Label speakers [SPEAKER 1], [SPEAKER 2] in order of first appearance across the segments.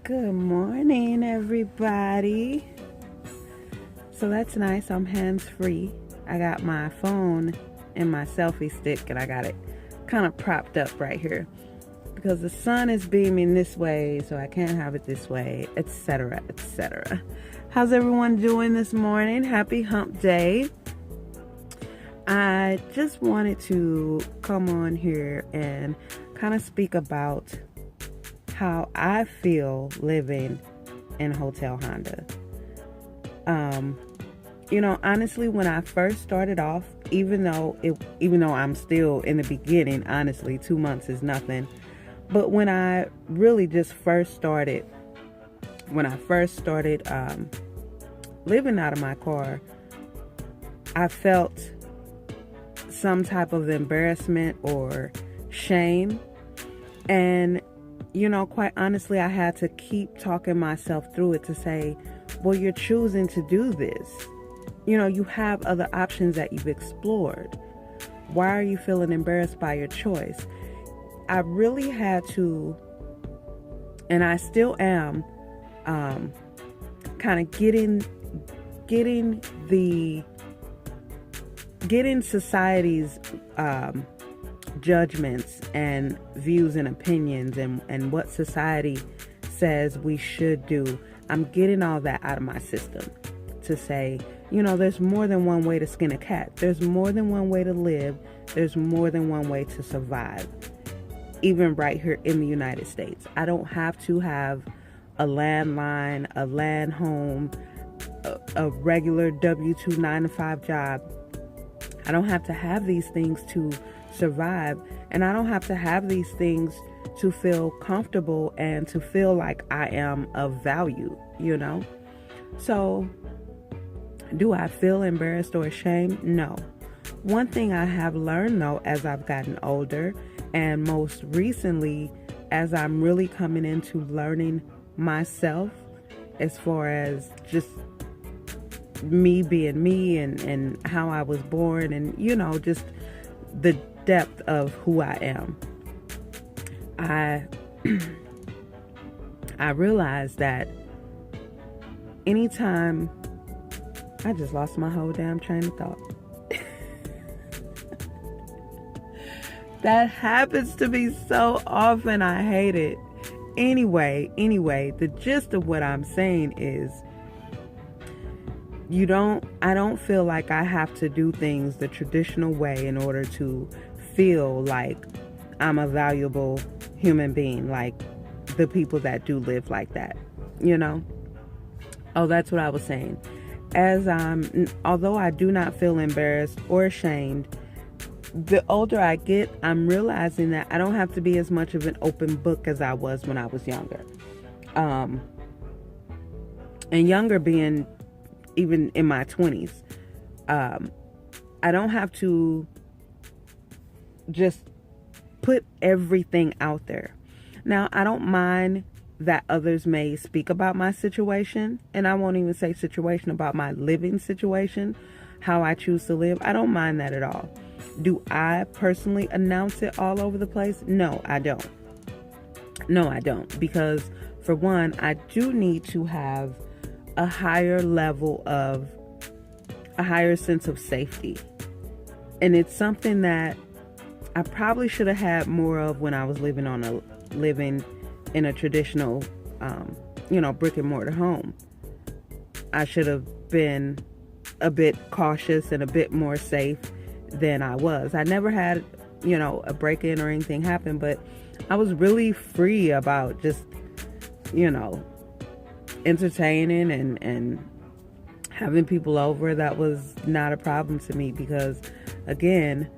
[SPEAKER 1] Good morning, everybody. So that's nice. I'm hands-free. I got my phone and my selfie stick, and I got it kind of propped up right here because the sun is beaming this way, so I can't have it this way, etc., etc. How's everyone doing this morning? Happy hump day. I just wanted to come on here and kind of speak about how I feel living in Hotel Honda. Honestly, when I first started off, even though I'm still in the beginning, honestly, 2 months is nothing. But when I really just first started, living out of my car, I felt some type of embarrassment or shame. And quite honestly, I had to keep talking myself through it to say, well, you're choosing to do this. You have other options that you've explored. Why are you feeling embarrassed by your choice? I really had to, and I still am, kind of getting society's judgments and views and opinions and what society says we should do. I'm getting all that out of my system to say, there's more than one way to skin a cat. There's more than one way to live. There's more than one way to survive. Even right here in the United States. I don't have to have a landline, a land home, a regular W-2 9-to-5 job. I don't have to have these things to survive, and I don't have to have these things to feel comfortable and to feel like I am of value, So, do I feel embarrassed or ashamed? No. One thing I have learned, though, as I've gotten older, and most recently, as I'm really coming into learning myself, as far as just me being me and how I was born and, just the depth of who I am. I realized that anytime I just lost my whole damn train of thought. That happens to me so often. I hate it. Anyway, the gist of what I'm saying is I don't feel like I have to do things the traditional way in order to feel like I'm a valuable human being, like the people that do live like that, Oh, that's what I was saying. Although I do not feel embarrassed or ashamed, the older I get, I'm realizing that I don't have to be as much of an open book as I was when I was younger. And younger being even in my 20s. I don't have to just put everything out there. Now, I don't mind that others may speak about my situation, and I won't even say situation, about my living situation, how I choose to live. I don't mind that at all. Do I personally announce it all over the place? No, I don't. Because for one, I do need to have a higher sense of safety. And it's something that I probably should have had more of when I was living in a traditional, brick and mortar home. I should have been a bit cautious and a bit more safe than I was. I never had, a break-in or anything happen, but I was really free about just, entertaining and having people over. That was not a problem to me because, again,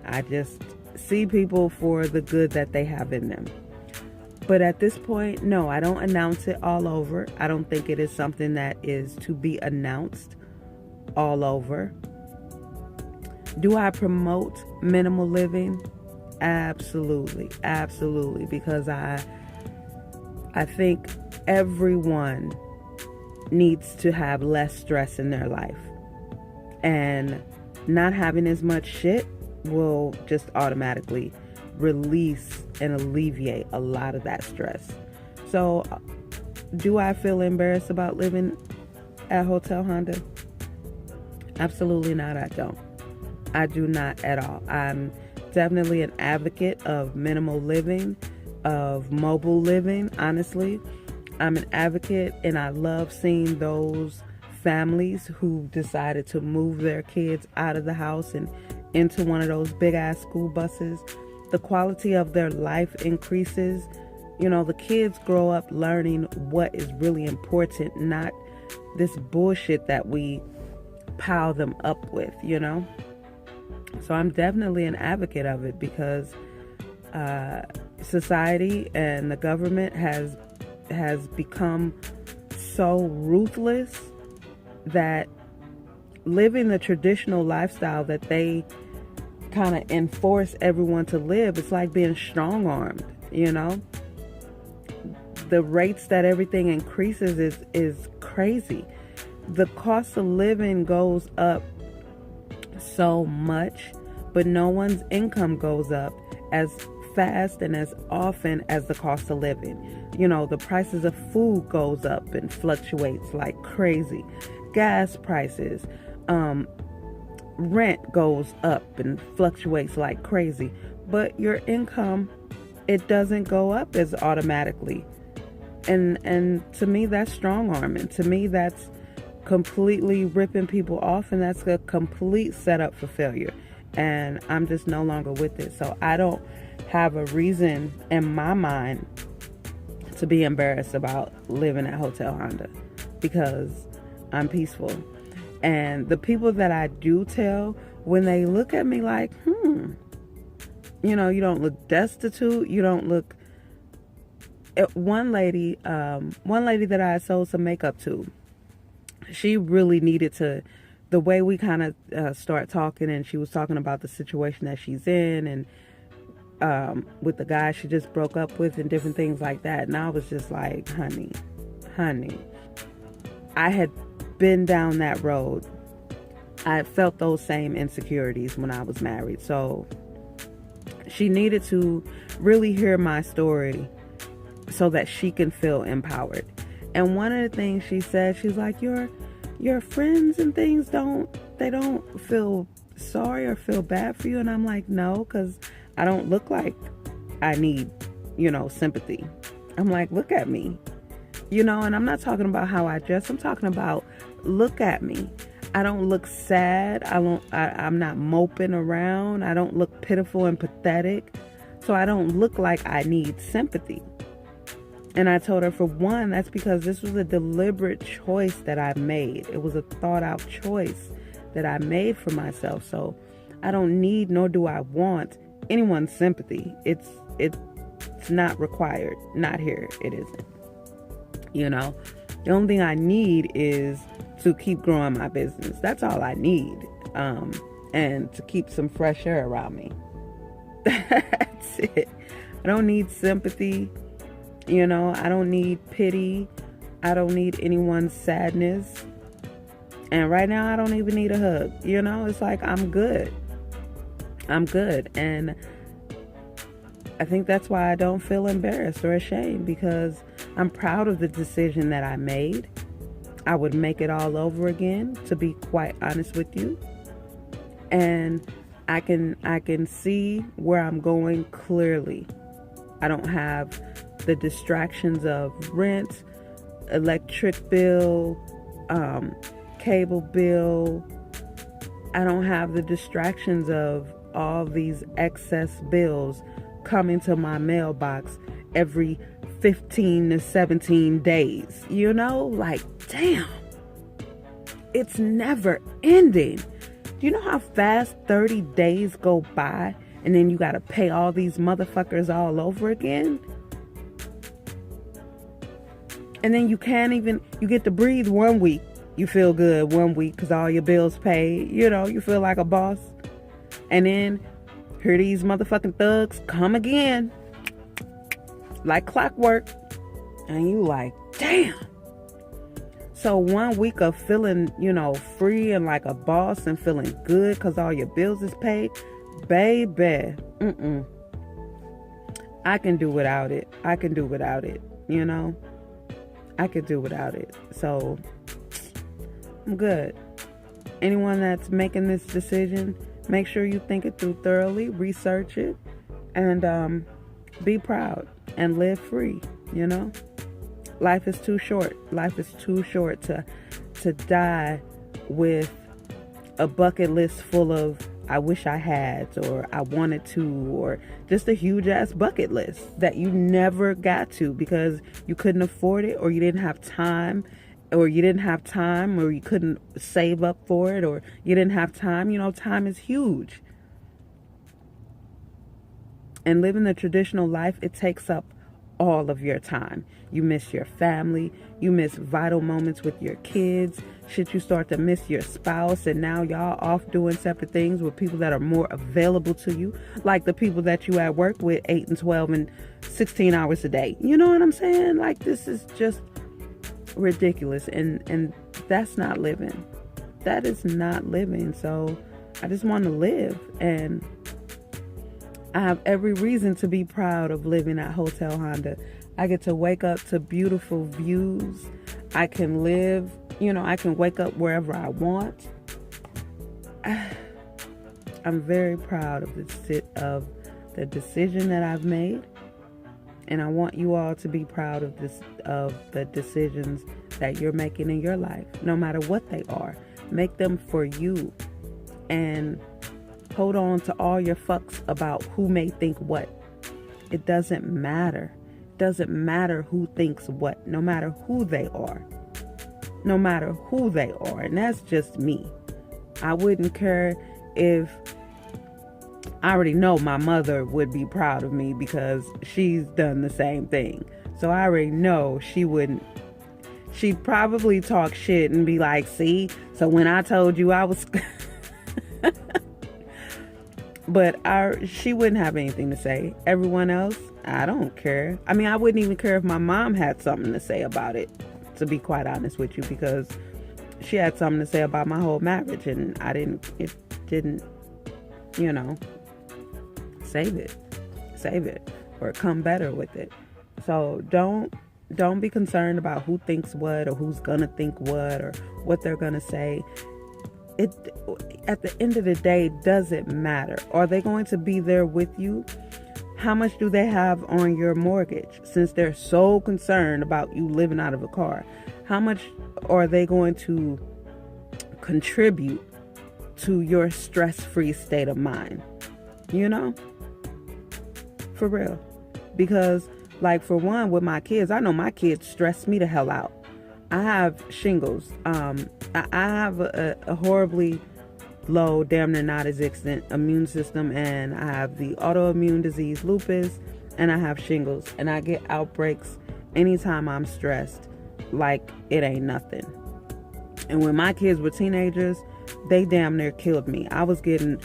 [SPEAKER 1] I just see people for the good that they have in them. But at this point, no, I don't announce it all over. I don't think it is something that is to be announced all over. Do I promote minimal living? Absolutely, because I think everyone needs to have less stress in their life. And not having as much shit will just automatically release and alleviate a lot of that stress. So Do I feel embarrassed about living at Hotel Honda? Absolutely not. I don't. I do not at all. I'm definitely an advocate of minimal living, of mobile living, honestly. I'm an advocate, and I love seeing those families who decided to move their kids out of the house and into one of those big ass school buses. The quality of their life increases. You know, the kids grow up learning what is really important, not this bullshit that we pile them up with, you know? So I'm definitely an advocate of it, because society and the government has become so ruthless that living the traditional lifestyle that they kind of enforce everyone to live, it's like being strong-armed, you know? The rates that everything increases is crazy. The cost of living goes up so much, but no one's income goes up as fast and as often as the cost of living. You know, the prices of food goes up and fluctuates like crazy. Gas prices, rent goes up and fluctuates like crazy. But your income, it doesn't go up as automatically. And to me, that's strong arming. To me, that's completely ripping people off, and that's a complete setup for failure. And I'm just no longer with it. So I don't have a reason in my mind to be embarrassed about living at Hotel Honda, because I'm peaceful. And the people that I do tell, when they look at me like, you know, you don't look destitute, you don't look... One lady that I sold some makeup to, she really needed to, the way we kind of start talking, and she was talking about the situation that she's in, and with the guy she just broke up with and different things like that. And I was just like, honey, I had been down that road. I felt those same insecurities when I was married. So she needed to really hear my story so that she can feel empowered. And one of the things she said, she's like, your friends and things don't feel sorry or feel bad for you. And I'm like, no, because I don't look like I need, you know, sympathy. I'm like, look at me, you know. And I'm not talking about how I dress. I'm talking about, look at me. I don't look sad. I'm not moping around. I don't look pitiful and pathetic. So I don't look like I need sympathy. And I told her, for one, that's because this was a deliberate choice that I made. It was a thought out choice that I made for myself. So I don't need, nor do I want, anyone's sympathy. It's not required. Not here. It isn't. You know, the only thing I need is to keep growing my business. That's all I need. And to keep some fresh air around me. That's it. I don't need sympathy. You know, I don't need pity. I don't need anyone's sadness. And right now, I don't even need a hug. You know, it's like, I'm good. I'm good. And I think that's why I don't feel embarrassed or ashamed, because I'm proud of the decision that I made. I would make it all over again, to be quite honest with you. And I can see where I'm going clearly. I don't have the distractions of rent, electric bill, cable bill. I don't have the distractions of all these excess bills coming to my mailbox every 15 to 17 days. You know, like, damn, it's never ending. Do you know how fast 30 days go by, and then you got to pay all these motherfuckers all over again? And then you get to breathe 1 week. You feel good 1 week because all your bills paid. You know, you feel like a boss. And then here these motherfucking thugs come again, like clockwork. And you like, damn. So 1 week of feeling, you know, free and like a boss and feeling good because all your bills is paid. Baby, I can do without it. You know. I could do without it. So I'm good. Anyone that's making this decision, make sure you think it through thoroughly, research it, and be proud and live free. You know, life is too short. Life is too short to die with a bucket list full of I wish I had, or I wanted to, or just a huge ass bucket list that you never got to because you couldn't afford it, or you didn't have time, or you couldn't save up for it, or you didn't have time. You know, time is huge. And living the traditional life, it takes up all of your time. You miss your family. You miss vital moments with your kids. Shit, you start to miss your spouse, and now y'all off doing separate things with people that are more available to you, like the people that you at work with 8 and 12 and 16 hours a day. You know what I'm saying? Like, this is just ridiculous, and that's not living. That is not living. So I just want to live, and I have every reason to be proud of living at Hotel Honda. I get to wake up to beautiful views. I can live, I can wake up wherever I want. I'm very proud of the decision that I've made. And I want you all to be proud of the decisions that you're making in your life, no matter what they are. Make them for you. And hold on to all your fucks about who may think what. It doesn't matter. It doesn't matter who thinks what, no matter who they are. No matter who they are. And that's just me. I wouldn't care if I already know my mother would be proud of me because she's done the same thing. So I already know she wouldn't. She'd probably talk shit and be like, see, so when I told you I was... But she wouldn't have anything to say. Everyone else, I don't care. I mean, I wouldn't even care if my mom had something to say about it, to be quite honest with you, because she had something to say about my whole marriage, and it didn't, save it, or come better with it. So don't be concerned about who thinks what, or who's gonna think what, or what they're gonna say. It, at the end of the day, doesn't matter. Are they going to be there with you? How much do they have on your mortgage? Since they're so concerned about you living out of a car, how much are they going to contribute to your stress-free state of mind? For real. Because, like, for one, with my kids, I know my kids stress me the hell out. I have shingles. I have a horribly low, damn near not existent immune system, and I have the autoimmune disease lupus, and I have shingles, and I get outbreaks anytime I'm stressed, like it ain't nothing. And when my kids were teenagers, they damn near killed me. I was getting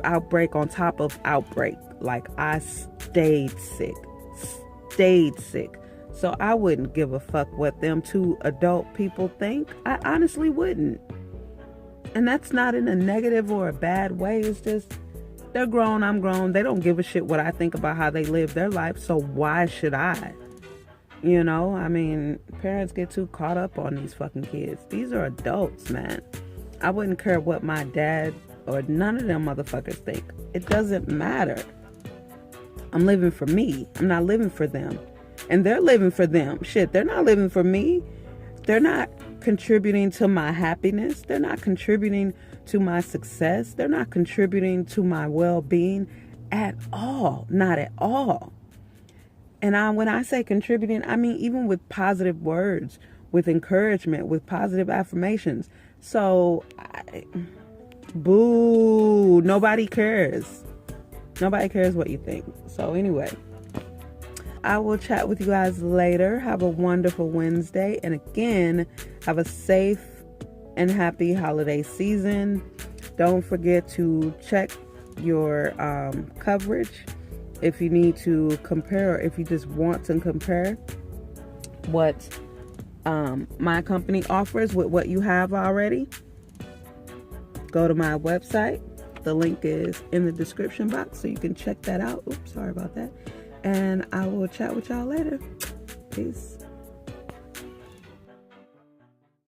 [SPEAKER 1] outbreak on top of outbreak. Like, I stayed sick. So I wouldn't give a fuck what them two adult people think. I honestly wouldn't. And that's not in a negative or a bad way. It's just, they're grown, I'm grown. They don't give a shit what I think about how they live their life. So why should I? I mean, parents get too caught up on these fucking kids. These are adults, man. I wouldn't care what my dad or none of them motherfuckers think. It doesn't matter. I'm living for me. I'm not living for them. And they're living for them. Shit, they're not living for me. They're not contributing to my happiness. They're not contributing to my success. They're not contributing to my well-being at all. Not at all. And when I say contributing, I mean even with positive words, with encouragement, with positive affirmations. So, boo. Nobody cares. Nobody cares what you think. So anyway, I will chat with you guys later. Have a wonderful Wednesday. And again, have a safe and happy holiday season. Don't forget to check your coverage if you need to compare, or if you just want to compare what my company offers with what you have already. Go to my website. The link is in the description box, so you can check that out. Oops, sorry about that. And I will chat with y'all later. Peace.